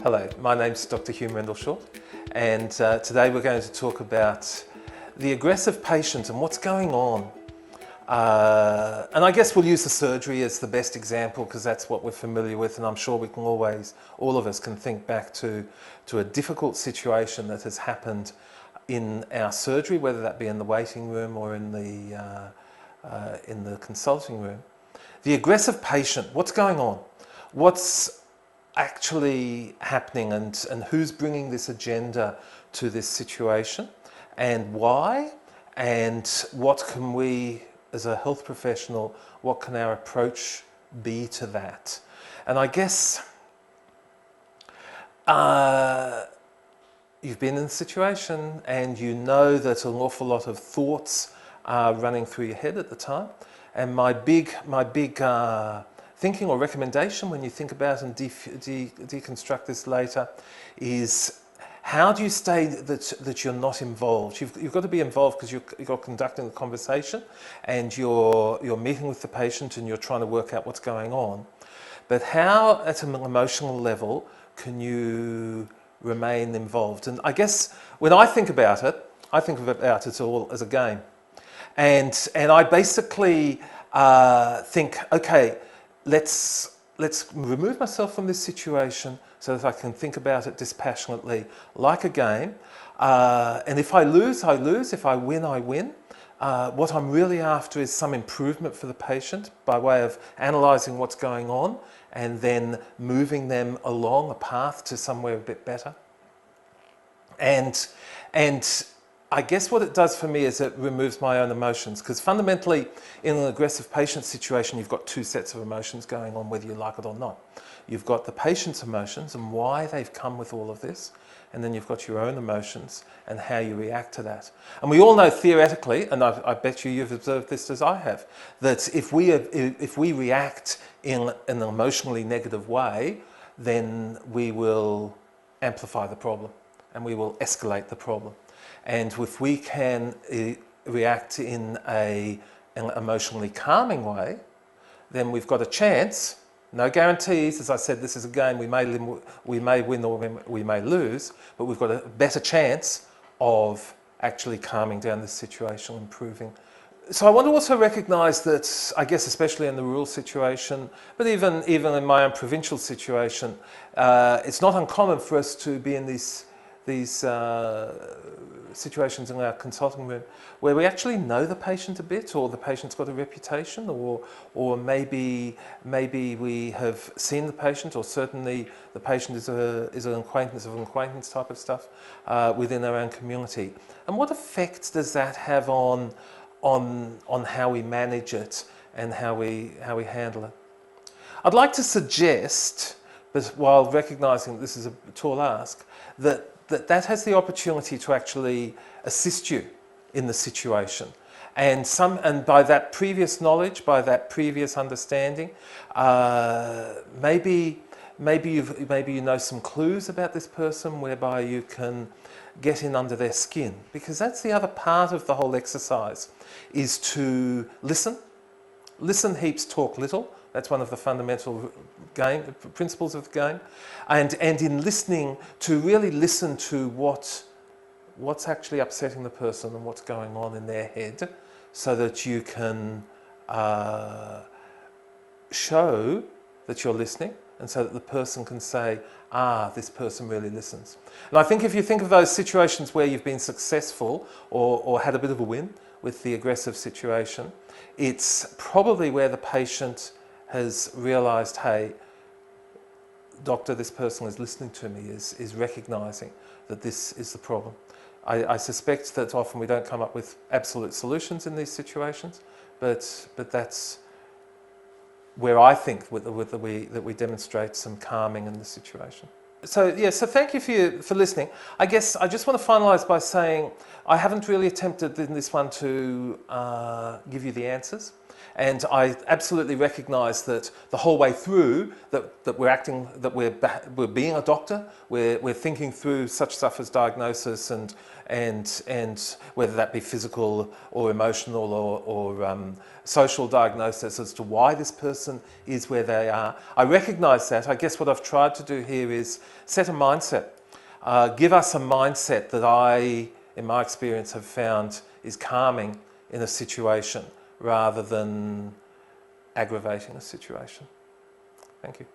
Hello, my name's Dr. Hume Rendle-Short, and today we're going to talk about the aggressive patient and what's going on. And I guess we'll use the surgery as the best example because that's what we're familiar with, and I'm sure we can always, all of us can think back to a difficult situation that has happened in our surgery, whether that be in the waiting room or in the consulting room. The aggressive patient, what's going on? What's actually happening, and who's bringing this agenda to this situation, and why, and what can we, as a health professional, what can our approach be to that? And I guess you've been in the situation and you know that an awful lot of thoughts are running through your head at the time. And my big thinking or recommendation when you think about and deconstruct this later is, how do you stay that you're not involved? You've got to be involved because you're conducting the conversation and you're meeting with the patient and you're trying to work out what's going on. But how, at an emotional level, can you remain involved? And I guess when I think about it all as a game. And I basically think, okay, let's remove myself from this situation so that I can think about it dispassionately, like a game. And if I lose, I lose. If I win, I win. What I'm really after is some improvement for the patient by way of analysing what's going on and then moving them along a path to somewhere a bit better. And I guess what it does for me is it removes my own emotions, because fundamentally in an aggressive patient situation you've got two sets of emotions going on, whether you like it or not. You've got the patient's emotions and why they've come with all of this, and then you've got your own emotions and how you react to that. And we all know theoretically, and I bet you've observed this as I have, that if we react in an emotionally negative way, then we will amplify the problem and we will escalate the problem. And if we can react in an emotionally calming way, then we've got a chance. No guarantees, as I said, this is a game. We may win or we may lose, but we've got a better chance of actually calming down this situation, improving. So I want to also recognise that, I guess especially in the rural situation, but even in my own provincial situation, it's not uncommon for us to be in these situations in our consulting room where we actually know the patient a bit, or the patient's got a reputation, or maybe we have seen the patient, or certainly the patient is an acquaintance of an acquaintance type of stuff within our own community. And what effect does that have on how we manage it and how we handle it? I'd like to suggest, but while recognising that this is a tall ask, that has the opportunity to actually assist you in the situation. And by that previous knowledge, by that previous understanding, maybe you know some clues about this person whereby you can get in under their skin. Because that's the other part of the whole exercise, is to listen. Listen heaps, talk little. That's one of the fundamental principles of the game. And in listening, to really listen to what's actually upsetting the person and what's going on in their head, so that you can show that you're listening, and so that the person can say, this person really listens. And I think if you think of those situations where you've been successful or had a bit of a win with the aggressive situation, it's probably where the patient has realised, hey, doctor, this person is listening to me, is recognising that this is the problem. I suspect that often we don't come up with absolute solutions in these situations, but that's where I think that we demonstrate some calming in the situation. So thank you for listening. I guess I just want to finalise by saying I haven't really attempted in this one to give you the answers. And I absolutely recognise that the whole way through that we're acting, that we're being a doctor, we're thinking through such stuff as diagnosis and whether that be physical or emotional or social diagnosis as to why this person is where they are. I recognise that. I guess what I've tried to do here is set a mindset. Give us a mindset that I, in my experience, have found is calming in a situation rather than aggravating a situation. Thank you.